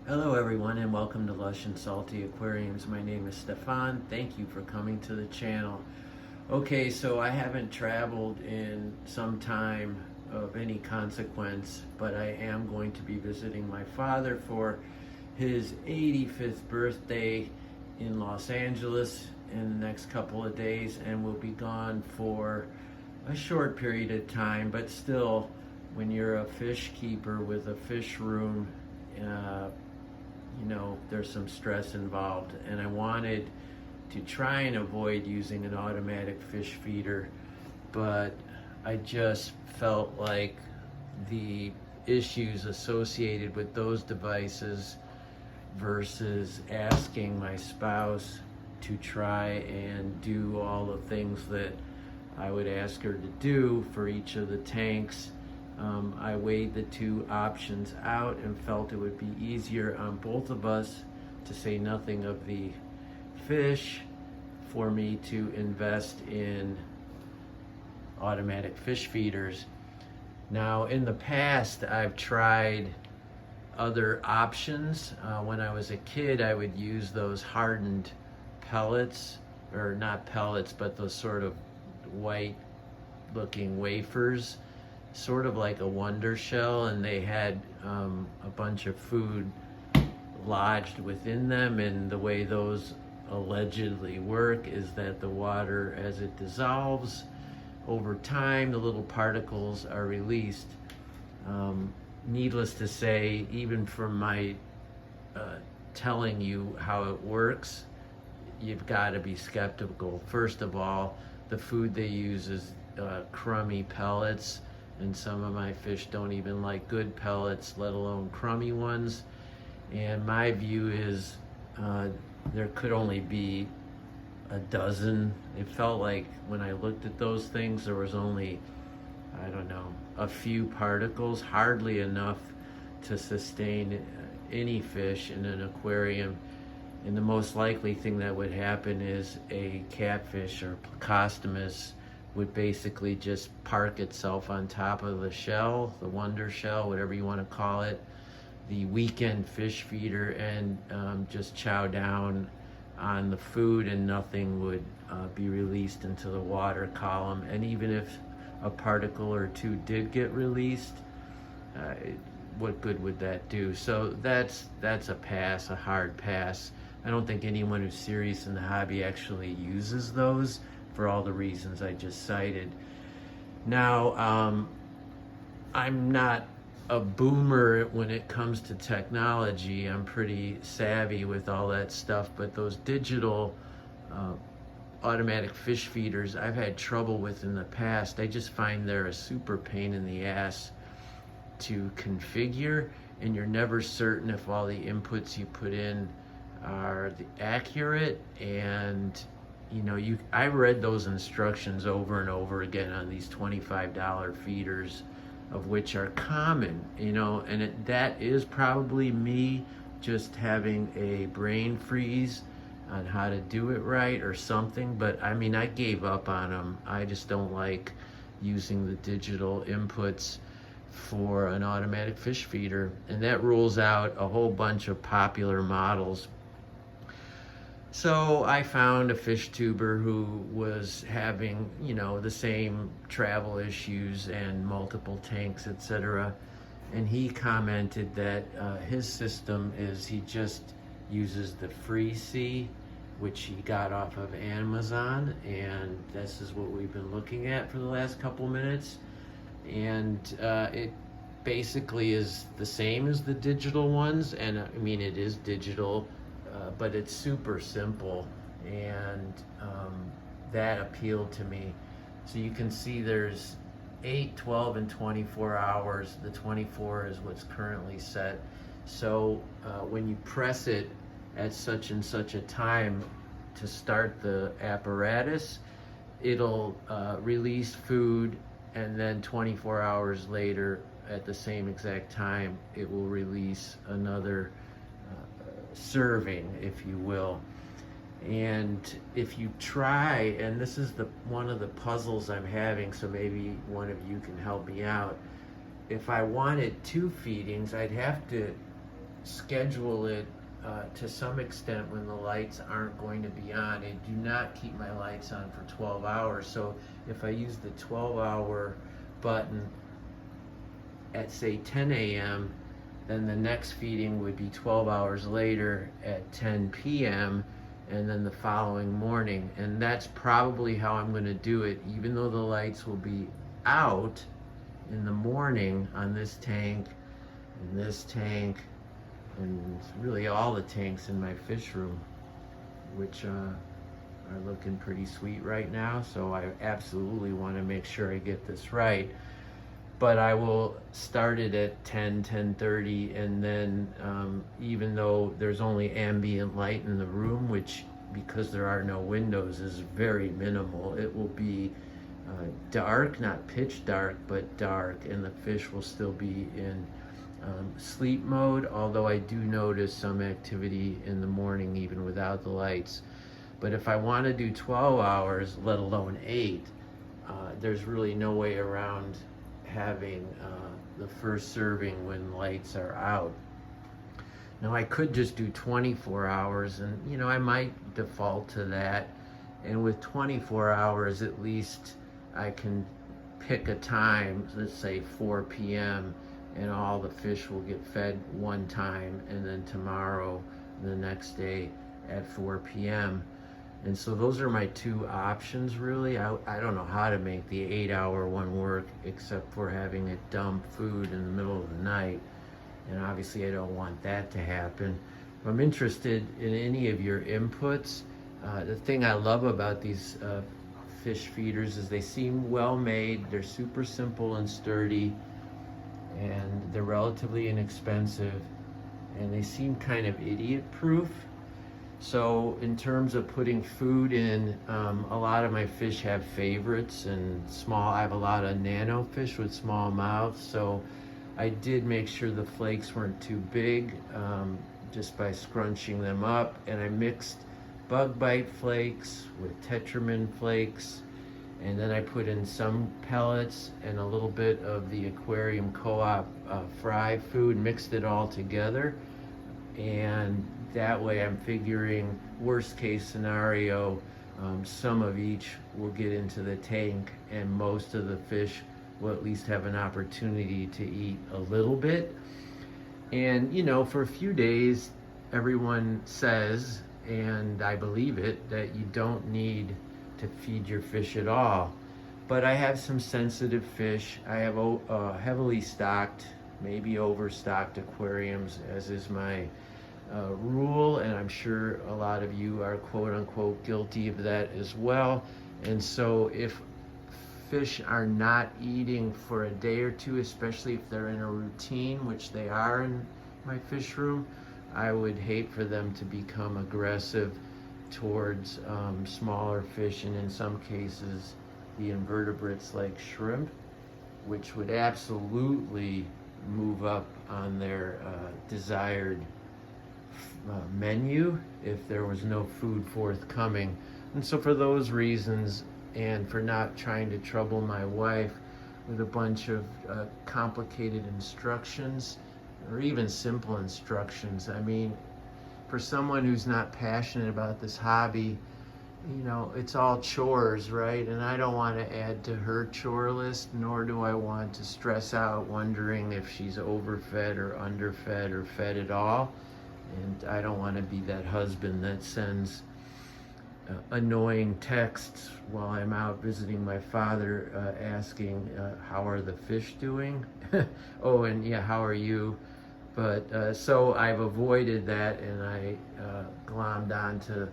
Hello everyone and welcome to Lush and Salty Aquariums. My name is Stefan. Thank you for coming to the channel. Okay, so I haven't traveled in some time of any consequence, but I am going to be visiting my father for his 85th birthday in Los Angeles in the next couple of days, and we'll be gone for a short period of time, but still, when you're a fish keeper with a fish room, there's some stress involved, and I wanted to try and avoid using an automatic fish feeder, but I just felt like the issues associated with those devices versus asking my spouse to try and do all the things that I would ask her to do for each of the tanks. I weighed the two options out and felt it would be easier on both of us, to say nothing of the fish, for me to invest in automatic fish feeders. Now, in the past, I've tried other options. When I was a kid, I would use those hardened pellets, or not pellets, but those sort of white looking wafers, sort of like a Wonder Shell, and they had a bunch of food lodged within them. And the way those allegedly work is that the water, as it dissolves over time, the little particles are released. Needless to say, even from my telling you how it works, you've got to be skeptical. First of all, the food they use is crummy pellets, and some of my fish don't even like good pellets, let alone crummy ones. And my view is there could only be a dozen. It felt like when I looked at those things, there was only, I don't know, a few particles, hardly enough to sustain any fish in an aquarium. And the most likely thing that would happen is a catfish or Plecostomus would basically just park itself on top of the shell, the Wonder Shell, whatever you want to call it, the weekend fish feeder, and just chow down on the food, and nothing would be released into the water column. And even if a particle or two did get released, what good would that do? So that's a pass, a hard pass. I don't think anyone who's serious in the hobby actually uses those, for all the reasons I just cited. Now, I'm not a boomer when it comes to technology. I'm pretty savvy with all that stuff, but those digital automatic fish feeders I've had trouble with in the past. I just find they're a super pain in the ass to configure, and you're never certain if all the inputs you put in are accurate. And I read those instructions over and over again on these $25 feeders, of which are common, and that is probably me just having a brain freeze on how to do it right or something. But I mean, I gave up on them. I just don't like using the digital inputs for an automatic fish feeder, and that rules out a whole bunch of popular models. So I found a fish tuber who was having, the same travel issues and multiple tanks, etc. And he commented that his system is he just uses the Free Sea, which he got off of Amazon, and this is what we've been looking at for the last couple minutes. And it basically is the same as the digital ones, and I mean, it is digital, but it's super simple, and that appealed to me. So you can see there's 8, 12, and 24 hours. The 24 is what's currently set. So when you press it at such and such a time to start the apparatus, it'll release food, and then 24 hours later, at the same exact time, it will release another serving, if you will. And if you try, and this is one of the puzzles I'm having, so maybe one of you can help me out. If I wanted 2 feedings, I'd have to schedule it to some extent when the lights aren't going to be on. I do not keep my lights on for 12 hours. So if I use the 12-hour button at say 10 a.m., then the next feeding would be 12 hours later at 10 p.m. and then the following morning. And that's probably how I'm going to do it, even though the lights will be out in the morning on this tank and this tank and really all the tanks in my fish room, which are looking pretty sweet right now. So I absolutely want to make sure I get this right. But I will start it at 10:30, and then even though there's only ambient light in the room, which because there are no windows is very minimal, it will be dark, not pitch dark, but dark, and the fish will still be in sleep mode, although I do notice some activity in the morning even without the lights. But if I want to do 12 hours, let alone 8, there's really no way around having the first serving when lights are out. Now I could just do 24 hours, and I might default to that, and with 24 hours at least I can pick a time, let's say 4 p.m., and all the fish will get fed one time, and then tomorrow, the next day at 4 p.m. And so those are my two options, really. I don't know how to make the 8-hour one work except for having it dump food in the middle of the night. And obviously I don't want that to happen. I'm interested in any of your inputs. The thing I love about these fish feeders is they seem well made. They're super simple and sturdy, and they're relatively inexpensive, and they seem kind of idiot proof. So in terms of putting food in, a lot of my fish have favorites and I have a lot of nano fish with small mouths, so I did make sure the flakes weren't too big just by scrunching them up, and I mixed bug bite flakes with Tetramin flakes, and then I put in some pellets and a little bit of the Aquarium Co-op fry food, mixed it all together, and that way I'm figuring worst case scenario, some of each will get into the tank and most of the fish will at least have an opportunity to eat a little bit. And for a few days everyone says, and I believe it, that you don't need to feed your fish at all. But I have some sensitive fish. I have heavily stocked, maybe overstocked aquariums, as is my rule, and I'm sure a lot of you are quote unquote guilty of that as well. And so if fish are not eating for a day or two, especially if they're in a routine, which they are in my fish room, I would hate for them to become aggressive towards smaller fish, and in some cases the invertebrates like shrimp, which would absolutely move up on their desired menu if there was no food forthcoming. And so for those reasons, and for not trying to trouble my wife with a bunch of complicated instructions or even simple instructions, I mean, for someone who's not passionate about this hobby, it's all chores, right? And I don't want to add to her chore list, nor do I want to stress out wondering if she's overfed or underfed or fed at all. And I don't want to be that husband that sends annoying texts while I'm out visiting my father asking, how are the fish doing? Oh, and yeah, how are you? But so I've avoided that, and I glommed onto,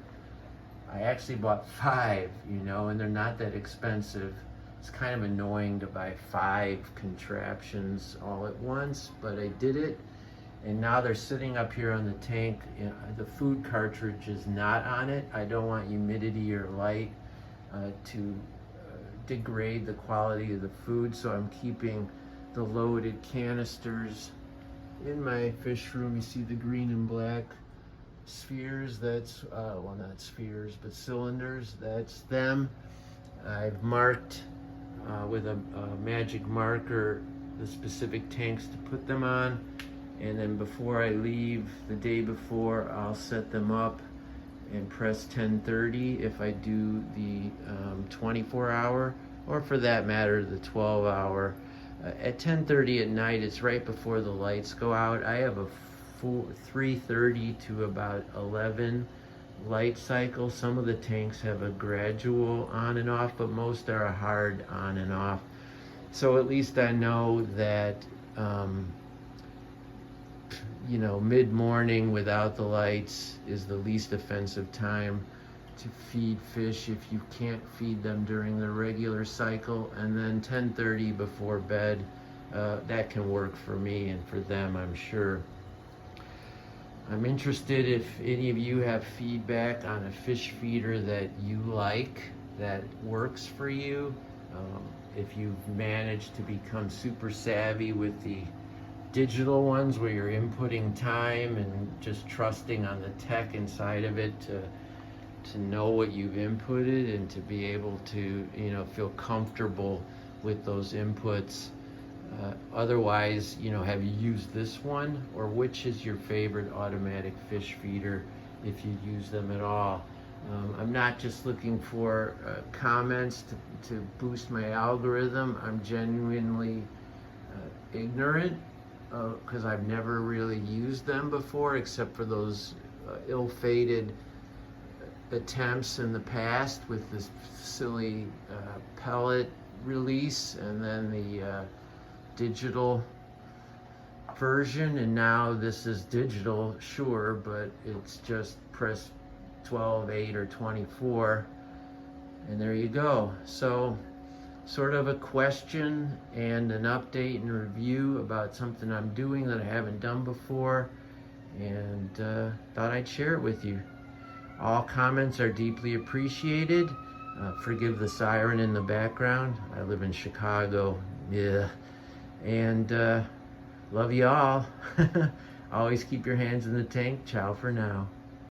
I actually bought 5, and they're not that expensive. It's kind of annoying to buy 5 contraptions all at once, but I did it. And now they're sitting up here on the tank. The food cartridge is not on it. I don't want humidity or light to degrade the quality of the food, so I'm keeping the loaded canisters in my fish room. You see the green and black spheres, that's, well, not spheres, but cylinders, that's them. I've marked with a magic marker the specific tanks to put them on. and then before I leave the day before, I'll set them up and press 10:30 if I do the 24-hour, or for that matter, the 12-hour. At 10:30 at night, it's right before the lights go out. I have a 3:30 to about 11 light cycle. Some of the tanks have a gradual on and off, but most are a hard on and off. So at least I know that mid-morning without the lights is the least offensive time to feed fish if you can't feed them during the regular cycle. And then 10:30 before bed, that can work for me and for them, I'm sure. I'm interested if any of you have feedback on a fish feeder that you like, that works for you. If you've managed to become super savvy with the digital ones where you're inputting time and just trusting on the tech inside of it to know what you've inputted and to be able to feel comfortable with those inputs. Otherwise, have you used this one, or which is your favorite automatic fish feeder if you use them at all? I'm not just looking for comments to boost my algorithm. I'm genuinely ignorant because I've never really used them before, except for those ill-fated attempts in the past with this silly pellet release, and then the digital version, and now this is digital, sure, but it's just press 12, 8, or 24, and there you go. So sort of a question and an update and review about something I'm doing that I haven't done before, and thought I'd share it with you. All comments are deeply appreciated. Forgive the siren in the background. I live in Chicago. Yeah. And love you all. Always keep your hands in the tank. Ciao for now.